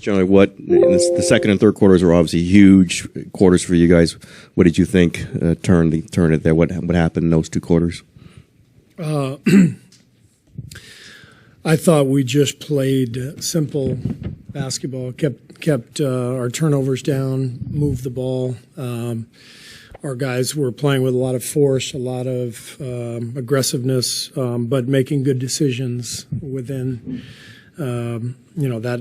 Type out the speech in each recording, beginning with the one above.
generally what the second and third quarters were obviously huge quarters for you guys. What did you think turned it there? What happened in those two quarters? I thought we just played simple basketball, kept our turnovers down, moved the ball. Our guys were playing with a lot of force, a lot of aggressiveness, but making good decisions within that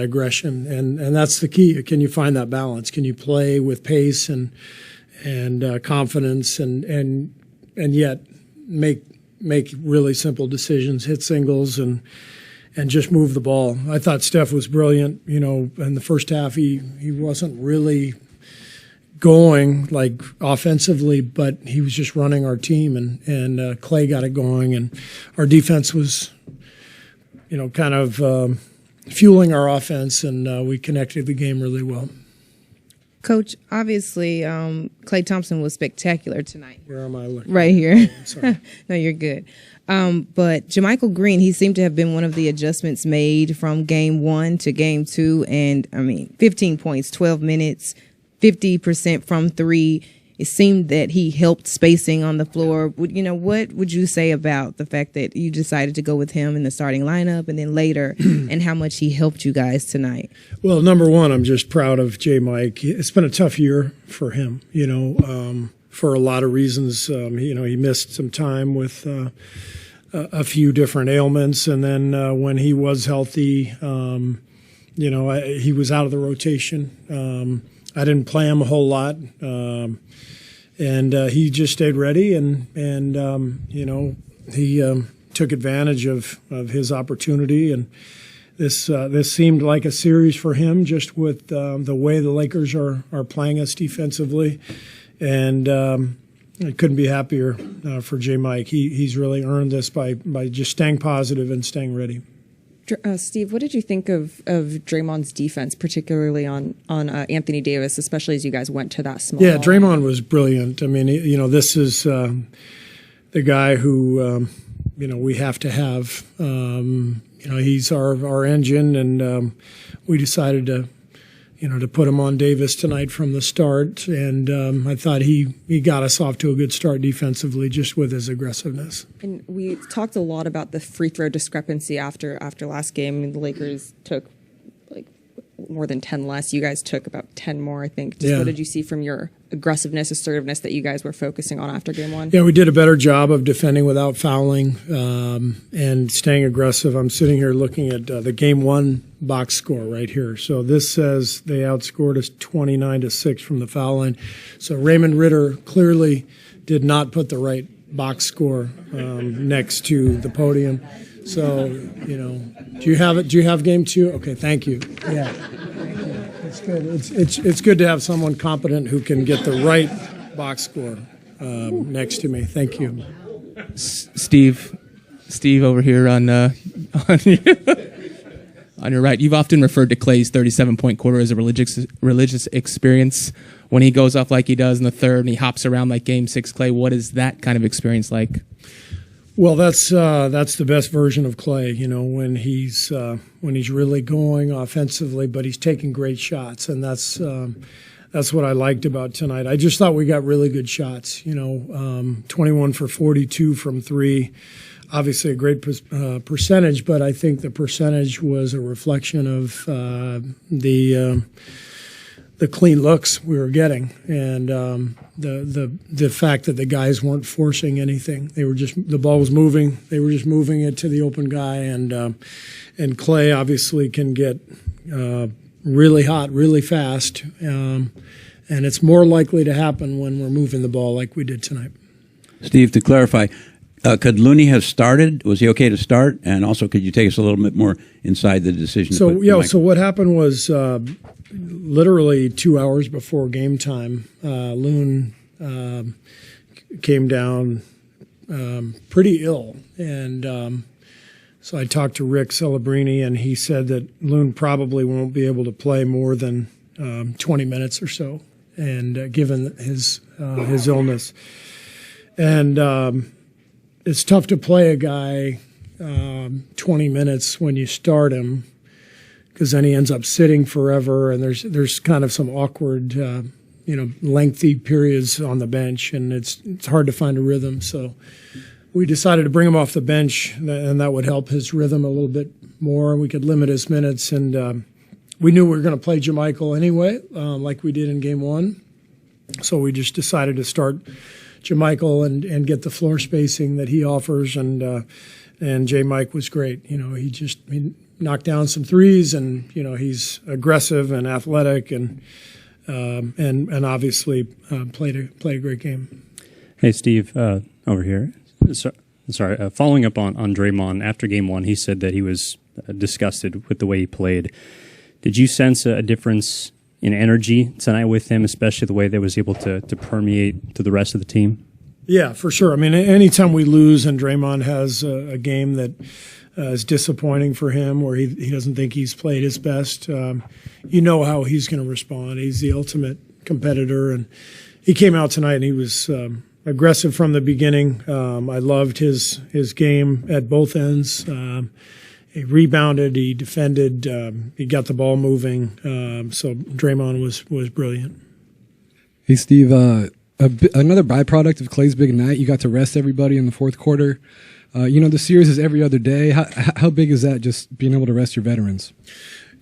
aggression, and that's the key. Can you find that balance? Can you play with pace and confidence, and yet make really simple decisions, hit singles, and just move the ball? I thought Steph was brilliant. In the first half, he wasn't really going like offensively, but he was just running our team, and Clay got it going, and our defense was kind of fueling our offense, and we connected the game really well. Coach, obviously, Klay Thompson was spectacular tonight. Where am I looking? Right here. Oh, sorry. No, you're good. But JaMychal Green, he seemed to have been one of the adjustments made from game 1 to game 2. And, 15 points, 12 minutes, 50% from 3. It seemed that he helped spacing on the floor. What would you say about the fact that you decided to go with him in the starting lineup and then later, and how much he helped you guys tonight? Well, number one, I'm just proud of J. Mike. It's been a tough year for him, for a lot of reasons. He missed some time with a few different ailments, and then when he was healthy, he was out of the rotation. I didn't play him a whole lot. And he just stayed ready, and he took advantage of his opportunity. And this seemed like a series for him, just with the way the Lakers are playing us defensively. And I couldn't be happier for J. Mike. He's really earned this by just staying positive and staying ready. Steve, what did you think of Draymond's defense, particularly on Anthony Davis, especially as you guys went to that small ball? Draymond was brilliant. I mean, this is the guy who, we have to have. He's our engine, and we decided to put him on Davis tonight from the start. And I thought he got us off to a good start defensively just with his aggressiveness. And we talked a lot about the free throw discrepancy after last game. I mean, the Lakers took more than 10 less. You guys took about 10 more, I think. What did you see from your aggressiveness, assertiveness that you guys were focusing on after game 1? Yeah, we did a better job of defending without fouling and staying aggressive. I'm sitting here looking at the game 1 box score right here. So this says they outscored us 29-6 from the foul line. So Raymond Ritter clearly did not put the right box score next to the podium. So, do you have it? Do you have game 2? Okay, thank you. Yeah, it's good. It's good to have someone competent who can get the right box score next to me. Thank you, Steve over here on your right. You've often referred to Clay's 37-point quarter as a religious experience. When he goes off like he does in the third and he hops around like Game 6, Clay, what is that kind of experience like? Well, that's the best version of Clay. When he's really going offensively, but he's taking great shots, and that's what I liked about tonight. I just thought we got really good shots. 21 for 42 from 3. Obviously a great percentage, but I think the percentage was a reflection of the clean looks we were getting, and the fact that the guys weren't forcing anything. The ball was moving. They were just moving it to the open guy, and Clay obviously can get really hot, really fast, and it's more likely to happen when we're moving the ball like we did tonight. Steve, to clarify, could Looney have started? Was he okay to start? And also, could you take us a little bit more inside the decision? So what happened was literally 2 hours before game time, Loon came down pretty ill. And so I talked to Rick Celebrini, and he said that Loon probably won't be able to play more than 20 minutes or so, and given his illness. And it's tough to play a guy 20 minutes when you start him because then he ends up sitting forever, and there's kind of some awkward, lengthy periods on the bench, and it's hard to find a rhythm. So we decided to bring him off the bench, and that would help his rhythm a little bit more. We could limit his minutes, and we knew we were going to play Jermichael anyway, like we did in Game 1. So we just decided to start Jermichael and get the floor spacing that he offers, and J. Mike was great. He knocked down some threes, and he's aggressive and athletic, and obviously played a great game. Hey, Steve, over here. Sorry, following up on Draymond, after Game 1, he said that he was disgusted with the way he played. Did you sense a difference in energy tonight with him, especially the way that was able to permeate to the rest of the team? Yeah, for sure. I mean, anytime we lose and Draymond has a game that is disappointing for him, where he doesn't think he's played his best, you know how he's going to respond. He's the ultimate competitor, and he came out tonight and he was aggressive from the beginning. I loved his game at both ends. He rebounded, he defended, he got the ball moving. So Draymond was brilliant. Hey, Steve, another byproduct of Clay's big night, you got to rest everybody in the fourth quarter. The series is every other day. How big is that, just being able to rest your veterans?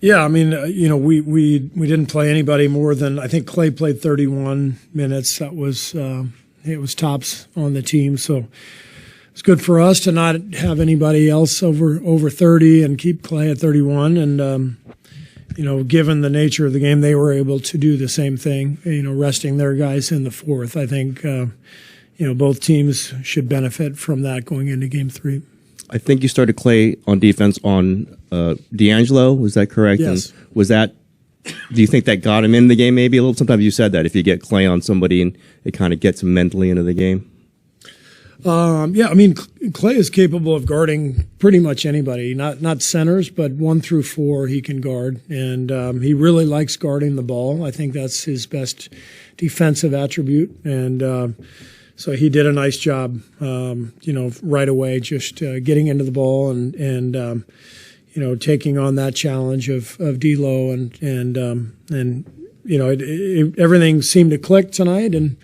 Yeah, I mean, we didn't play anybody more than, I think Clay played 31 minutes. That was it was tops on the team, so it's good for us to not have anybody else over 30 and keep Clay at 31. And given the nature of the game, they were able to do the same thing. Resting their guys in the fourth. I think both teams should benefit from that going into Game 3. I think you started Clay on defense on D'Angelo. Was that correct? Yes. And was that? Do you think that got him in the game? Maybe a little. Sometimes you said that if you get Clay on somebody and it kind of gets him mentally into the game. Yeah, I mean, Clay is capable of guarding pretty much anybody. Not centers, but 1 through 4 he can guard, and he really likes guarding the ball. I think that's his best defensive attribute, and so he did a nice job, right away, just getting into the ball and taking on that challenge of D'Lo, and everything seemed to click tonight, and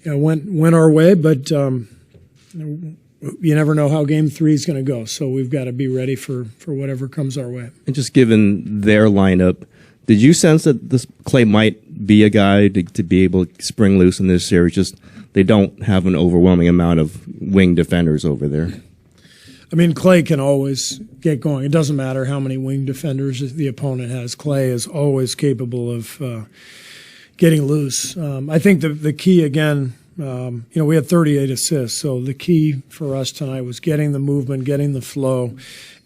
went our way, but. You never know how Game 3 is going to go, so we've got to be ready for whatever comes our way. And just given their lineup, did you sense that this Clay might be a guy to be able to spring loose in this series? Just they don't have an overwhelming amount of wing defenders over there. I mean, Clay can always get going. It doesn't matter how many wing defenders the opponent has. Clay is always capable of getting loose. I think the key, again, we had 38 assists, so the key for us tonight was getting the movement, getting the flow,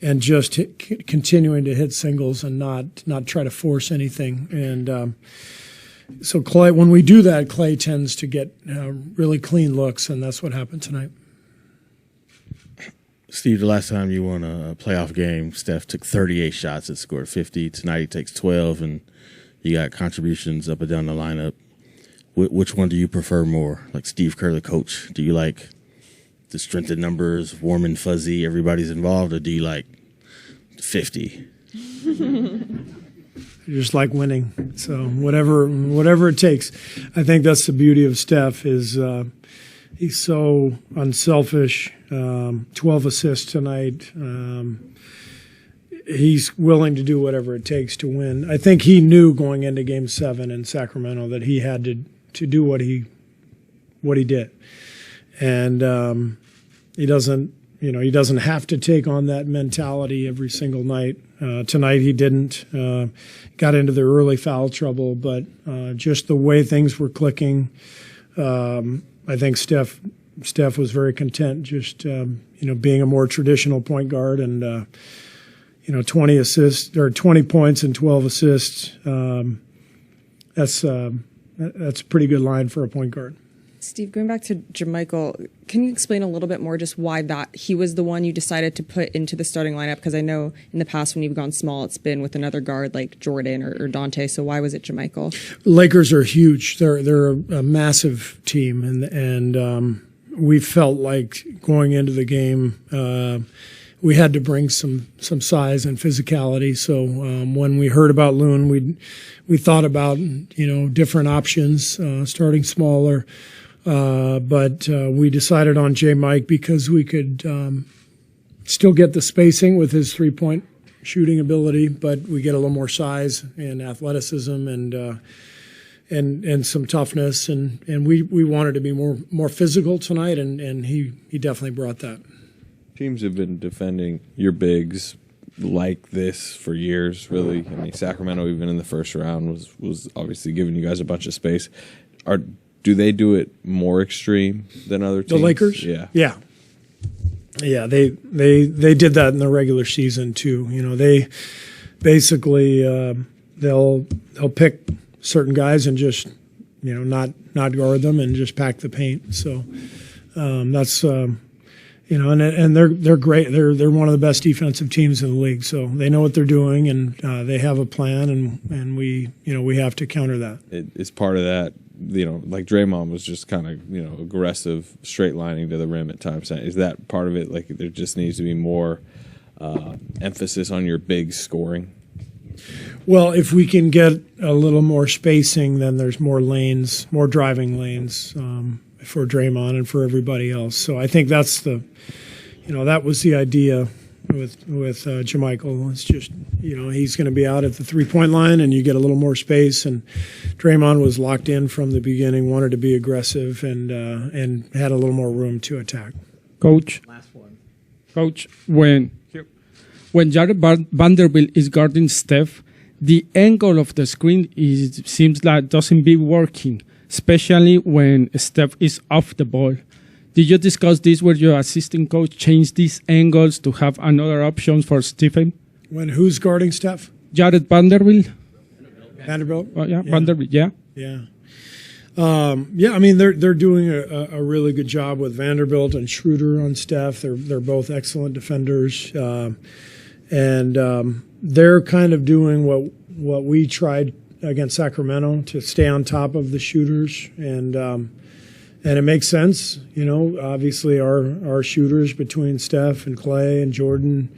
and just continuing to hit singles and not try to force anything. And so Clay, when we do that, Clay tends to get really clean looks, and that's what happened tonight. Steve, the last time you won a playoff game, Steph took 38 shots and scored 50. Tonight he takes 12, and you got contributions up and down the lineup. Which one do you prefer more? Like Steve Kerr, the coach, do you like the strength of numbers, warm and fuzzy, everybody's involved, or do you like 50? Just like winning. So whatever it takes. I think that's the beauty of Steph is he's so unselfish. 12 assists tonight. He's willing to do whatever it takes to win. I think he knew going into Game 7 in Sacramento that he had to do what he did, and he doesn't have to take on that mentality every single night. Tonight he didn't. Got into the early foul trouble, but just the way things were clicking, I think Steph was very content just being a more traditional point guard, and 20 assists or 20 points and 12 assists. That's a pretty good line for a point guard. Steve, going back to Jermichael, can you explain a little bit more just why that he was the one you decided to put into the starting lineup? Because I know in the past when you've gone small, it's been with another guard like Jordan or Dante. So why was it Jermichael? Lakers are huge. They're a massive team, and we felt like going into the game, we had to bring some size and physicality. So when we heard about Loon, we thought about different options, starting smaller, but we decided on J. Mike because we could still get the spacing with his 3-point shooting ability, but we get a little more size and athleticism and some toughness, and we wanted to be more physical tonight, and he definitely brought that. Teams have been defending your bigs like this for years, really. I mean, Sacramento, even in the first round, was obviously giving you guys a bunch of space. Do they do it more extreme than other teams? The Lakers? Yeah. Yeah, they did that in the regular season too. They basically they'll pick certain guys and just not guard them and just pack the paint. So that's and they're great. They're one of the best defensive teams in the league. So they know what they're doing, and they have a plan, and we have to counter that. It's part of that. Like Draymond was just kind of, aggressive, straight lining to the rim at times. Is that part of it? Like there just needs to be more emphasis on your big scoring? Well, if we can get a little more spacing, then there's more lanes, more driving lanes for Draymond and for everybody else. So I think that's that was the idea with JaMychal. It's just he's going to be out at the 3-point line, and you get a little more space. And Draymond was locked in from the beginning, wanted to be aggressive, and had a little more room to attack. Coach, when Jared Vanderbilt is guarding Steph, the angle of the screen seems like doesn't be working, especially when Steph is off the ball. Did you discuss this with your assistant coach, change these angles to have another option for Stephen? When who's guarding Steph? Jared Vanderbilt. Vanderbilt? Oh, yeah, Vanderbilt, yeah. Yeah. I mean, they're doing a really good job with Vanderbilt and Schroeder on Steph. They're both excellent defenders. And they're kind of doing what we tried against Sacramento, to stay on top of the shooters, and it makes sense. Obviously our shooters between Steph and Clay and Jordan,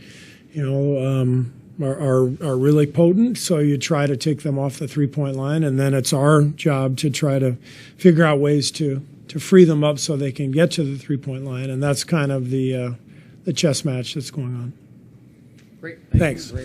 are really potent. So you try to take them off the 3-point line, and then it's our job to try to figure out ways to free them up so they can get to the 3-point line, and that's kind of the chess match that's going on. Great. Thanks.